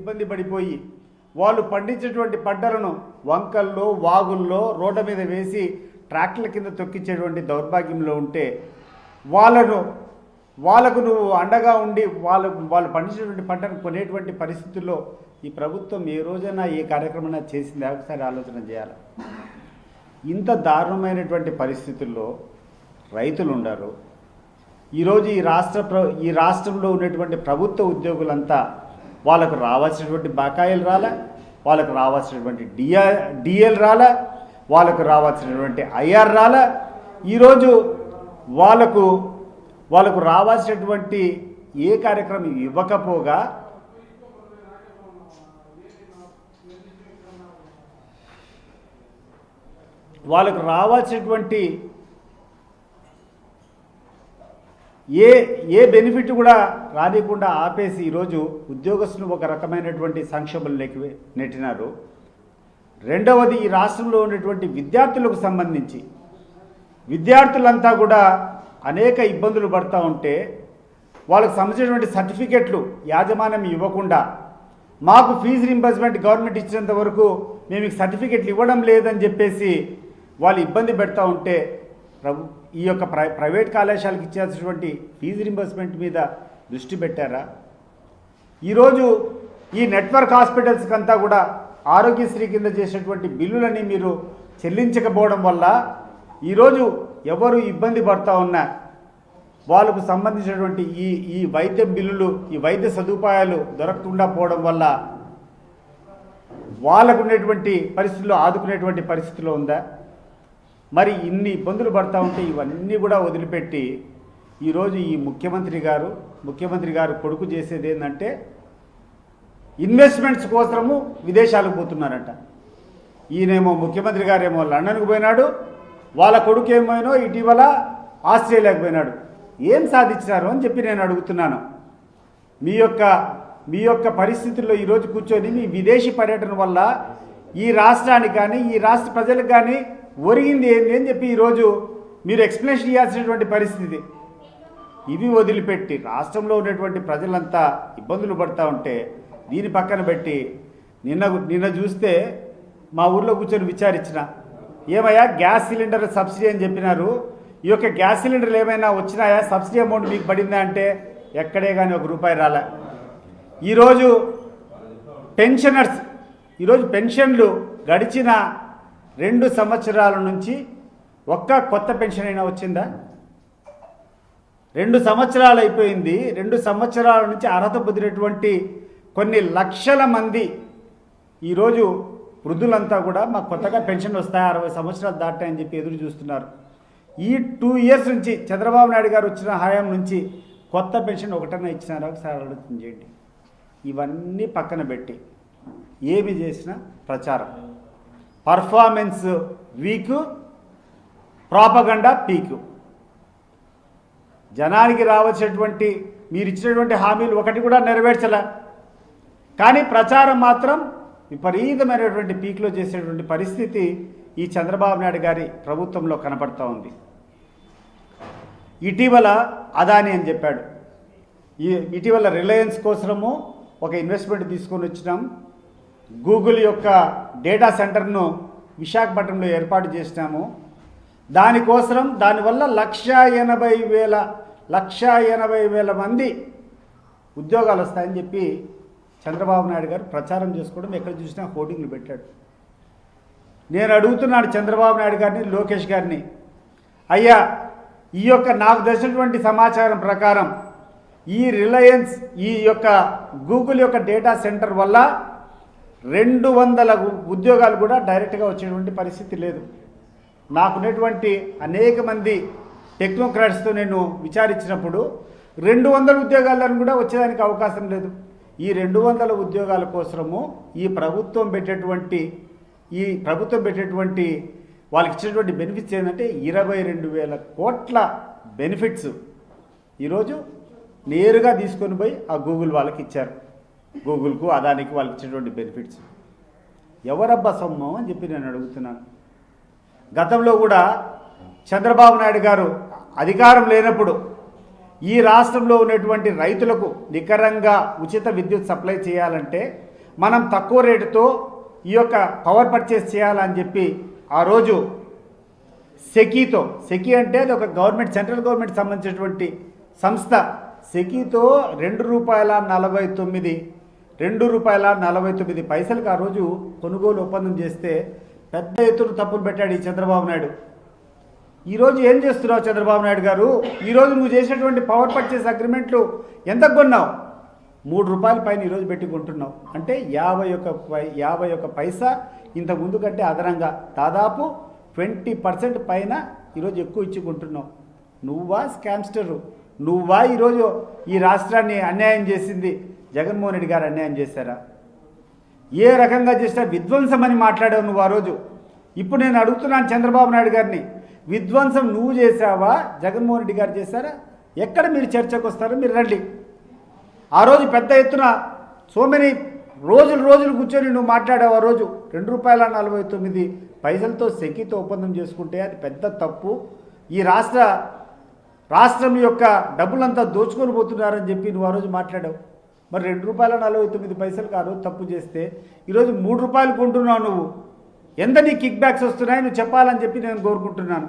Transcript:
ఇబ్బంది పడిపోయి వాళ్ళు పండించేటువంటి పంటలను వంకల్లో వాగుల్లో రోడ్ల మీద వేసి ట్రాక్టర్ల కింద తొక్కించేటువంటి దౌర్భాగ్యంలో ఉంటే వాళ్ళకు నువ్వు అండగా ఉండి వాళ్ళు పండించేటువంటి పంటను కొనేటువంటి పరిస్థితుల్లో ఈ ప్రభుత్వం ఏ రోజైనా ఏ కార్యక్రమం చేసింది ఒకసారి ఆలోచన చేయాలి. ఇంత దారుణమైనటువంటి పరిస్థితుల్లో రైతులు ఉన్నారు. ఈరోజు ఈ రాష్ట్రంలో ఉన్నటువంటి ప్రభుత్వ ఉద్యోగులంతా వాళ్ళకు రావాల్సినటువంటి బకాయిలు రాలే, వాళ్ళకు రావాల్సినటువంటి డిఎల్ రాలే, వాళ్ళకు రావాల్సినటువంటి ఐఆర్ రాలే. ఈరోజు వాళ్ళకు రావాల్సినటువంటి ఏ కార్యక్రమం ఇవ్వకపోగా వాళ్ళకు రావాల్సినటువంటి ఏ బెనిఫిట్ కూడా రానికుండా ఆపేసి ఈరోజు ఉద్యోగస్తులు ఒక రకమైనటువంటి సంక్షోభంలోకి నెట్టినారు. రెండవది, ఈ రాష్ట్రంలో ఉన్నటువంటి విద్యార్థులకు సంబంధించి విద్యార్థులంతా కూడా అనేక ఇబ్బందులు పడుతూ ఉంటే వాళ్ళకు సంబంధించినటువంటి సర్టిఫికెట్లు యాజమాన్యం ఇవ్వకుండా మాకు ఫీజు రీంబర్స్మెంట్ గవర్నమెంట్ ఇచ్చినంత వరకు మేము సర్టిఫికెట్లు ఇవ్వడం లేదని చెప్పేసి వాళ్ళు ఇబ్బంది పెడతా ఉంటే ఈ యొక్క ప్రైవేట్ కళాశాలకు ఇచ్చాల్సినటువంటి ఫీజు రింబర్స్మెంట్ మీద దృష్టి పెట్టారా? ఈరోజు ఈ నెట్వర్క్ హాస్పిటల్స్కి అంతా కూడా ఆరోగ్యశ్రీ కింద చేసినటువంటి బిల్లులని మీరు చెల్లించకపోవడం వల్ల ఈరోజు ఎవరు ఇబ్బంది పడుతూ ఉన్నా వాళ్ళకు సంబంధించినటువంటి ఈ వైద్య బిల్లులు, ఈ వైద్య సదుపాయాలు దొరకకుండా పోవడం వల్ల వాళ్ళకు ఉన్నటువంటి పరిస్థితుల్లో ఆదుకునేటువంటి పరిస్థితిలో ఉందా? మరి ఇన్ని ఇబ్బందులు పడతా ఉంటే ఇవన్నీ కూడా వదిలిపెట్టి ఈరోజు ఈ ముఖ్యమంత్రి గారు కొడుకు చేసేది ఏంటంటే ఇన్వెస్ట్మెంట్స్ కోసము విదేశాలకు పోతున్నారంట. ఈయనేమో ముఖ్యమంత్రి గారేమో లండన్కు పోయినాడు, వాళ్ళ కొడుకు ఏమోనో ఇటీవల ఆస్ట్రేలియాకు పోయినాడు. ఏం సాధించినారు అని చెప్పి నేను అడుగుతున్నాను. మీ యొక్క పరిస్థితుల్లో ఈరోజు కూర్చొని మీ విదేశీ పర్యటన వల్ల ఈ రాష్ట్రానికి కానీ ఈ రాష్ట్ర ప్రజలకు కానీ ఒరిగింది ఏంటి అని చెప్పి ఈరోజు మీరు ఎక్స్ప్లెనేషన్ ఇవ్వాల్సినటువంటి పరిస్థితి. ఇవి వదిలిపెట్టి రాష్ట్రంలో ఉన్నటువంటి ప్రజలంతా ఇబ్బందులు పడుతూ ఉంటే దీని పక్కన పెట్టి నిన్న చూస్తే మా ఊర్లో కూర్చొని విచారించిన, ఏమయ్యా గ్యాస్ సిలిండర్ సబ్సిడీ అని చెప్పినారు, ఈ యొక్క గ్యాస్ సిలిండర్లు ఏమైనా వచ్చినాయా, సబ్సిడీ అమౌంట్ మీకు పడిందా అంటే ఎక్కడే కానీ ₹1 రాలే. ఈరోజు పెన్షన్లు గడిచిన 2 సంవత్సరాల నుంచి ఒక్క కొత్త పెన్షన్ అయినా వచ్చిందా? 2 సంవత్సరాలు అయిపోయింది. 2 సంవత్సరాల నుంచి అర్హత పొందినటువంటి కొన్ని లక్షల మంది ఈరోజు వృద్ధులంతా కూడా మాకు కొత్తగా పెన్షన్ వస్తాయి, 60 సంవత్సరాలు దాటాయని చెప్పి ఎదురు చూస్తున్నారు. ఈ 2 ఇయర్స్ నుంచి చంద్రబాబు నాయుడు గారు వచ్చిన హయాం నుంచి కొత్త పెన్షన్ ఒకటన్నా ఇచ్చినారా ఒకసారి ఆలోచన చేయండి. ఇవన్నీ పక్కన పెట్టి ఏమి చేసినా ప్రచారం, పర్ఫార్మెన్స్ వీక్, ప్రాపగండా పీకు. జనానికి రావాల్సినటువంటి మీరు ఇచ్చినటువంటి హామీలు ఒకటి కూడా నెరవేర్చలే, కానీ ప్రచారం మాత్రం విపరీతమైనటువంటి పీక్లో చేసేటువంటి పరిస్థితి ఈ చంద్రబాబు నాయుడు గారి ప్రభుత్వంలో కనపడుతూ ఉంది. ఇటీవల అదాని అని చెప్పాడు, ఇటీవల రిలయన్స్ కోసము ఒక ఇన్వెస్ట్మెంట్ తీసుకొని వచ్చినాం, గూగుల్ యొక్క డేటా సెంటర్ను విశాఖపట్నంలో ఏర్పాటు చేసినాము, దానివల్ల 1,80,000 మంది ఉద్యోగాలు వస్తాయని చెప్పి చంద్రబాబు నాయుడు గారు ప్రచారం చేసుకోవడం ఎక్కడ చూసినా హోర్డింగ్లు పెట్టాడు. నేను అడుగుతున్నాను చంద్రబాబు నాయుడు గారిని, లోకేష్ గారిని, అయ్యా ఈ యొక్క నాకు తెలిసినటువంటి సమాచారం ప్రకారం ఈ రిలయన్స్ ఈ యొక్క గూగుల్ యొక్క డేటా సెంటర్ వల్ల 200 ఉద్యోగాలు కూడా డైరెక్ట్గా వచ్చేటువంటి పరిస్థితి లేదు. నాకున్నటువంటి అనేక మంది టెక్నోక్రాట్స్తో నేను విచారించినప్పుడు 200 ఉద్యోగాలను కూడా వచ్చేదానికి అవకాశం లేదు. ఈ 200 ఉద్యోగాల కోసము ఈ ప్రభుత్వం పెట్టేటువంటి వాళ్ళకి ఇచ్చినటువంటి బెనిఫిట్స్ ఏంటంటే 22,000 కోట్ల బెనిఫిట్స్ ఈరోజు నేరుగా తీసుకొని పోయి ఆ గూగుల్ వాళ్ళకి ఇచ్చారు. గూగుల్కు అదానికి వాళ్ళకి ఇచ్చినటువంటి బెనిఫిట్స్ ఎవరబ్బా సొమ్ము అని చెప్పి నేను అడుగుతున్నాను. గతంలో కూడా చంద్రబాబు నాయుడు గారు అధికారం లేనప్పుడు ఈ రాష్ట్రంలో ఉన్నటువంటి రైతులకు నికరంగా ఉచిత విద్యుత్ సప్లై చేయాలంటే మనం తక్కువ రేటుతో ఈ యొక్క పవర్ పర్చేస్ చేయాలని చెప్పి ఆ రోజు సెకీ అంటే అది ఒక గవర్నమెంట్, సెంట్రల్ గవర్నమెంట్ సంబంధించినటువంటి సంస్థ. సెకీతో ₹2.49 ఆ రోజు కొనుగోలు ఒప్పందం చేస్తే పెద్ద ఎత్తున తప్పులు పెట్టాడు ఈ చంద్రబాబు నాయుడు. ఈరోజు ఏం చేస్తున్నావు చంద్రబాబు నాయుడు గారు? ఈరోజు నువ్వు చేసినటువంటి పవర్ పర్చేస్ అగ్రిమెంట్లు ఎంత కొన్నావు? ₹3 పైన ఈరోజు పెట్టి కొంటున్నావు. అంటే 51 పైసా ఇంతకుముందు కంటే అదనంగా దాదాపు 20% పైన ఈరోజు ఎక్కువ ఇచ్చి కొంటున్నావు. నువ్వా స్కామ్స్టరు? నువ్వా ఈరోజు ఈ రాష్ట్రాన్ని అన్యాయం చేసింది? జగన్మోహన్ రెడ్డి గారు అన్యాయం చేశారా? ఏ రకంగా చేసినా విధ్వంసం అని మాట్లాడావు నువ్వు ఆ రోజు. ఇప్పుడు నేను అడుగుతున్నాను చంద్రబాబు నాయుడు గారిని, విధ్వంసం నువ్వు చేసావా, జగన్మోహన్ రెడ్డి గారు చేశారా? ఎక్కడ మీరు చర్చకు వస్తారో మీరు రండి. ఆ రోజు పెద్ద ఎత్తున రోజులు కూర్చొని నువ్వు మాట్లాడావు. ఆ రోజు ₹2.49 సెకీతో ఒప్పందం చేసుకుంటే అది పెద్ద తప్పు. ఈ రాష్ట్రం యొక్క డబ్బులంతా దోచుకొని పోతున్నారని చెప్పి నువ్వు ఆ రోజు మాట్లాడావు. మరి ₹2.49 ఆ రోజు తప్పు చేస్తే ఈరోజు ₹3 కొంటున్నావు నువ్వు. ఎంత నీ కిక్ బ్యాక్స్ వస్తున్నాయి నువ్వు చెప్పాలని చెప్పి నేను కోరుకుంటున్నాను.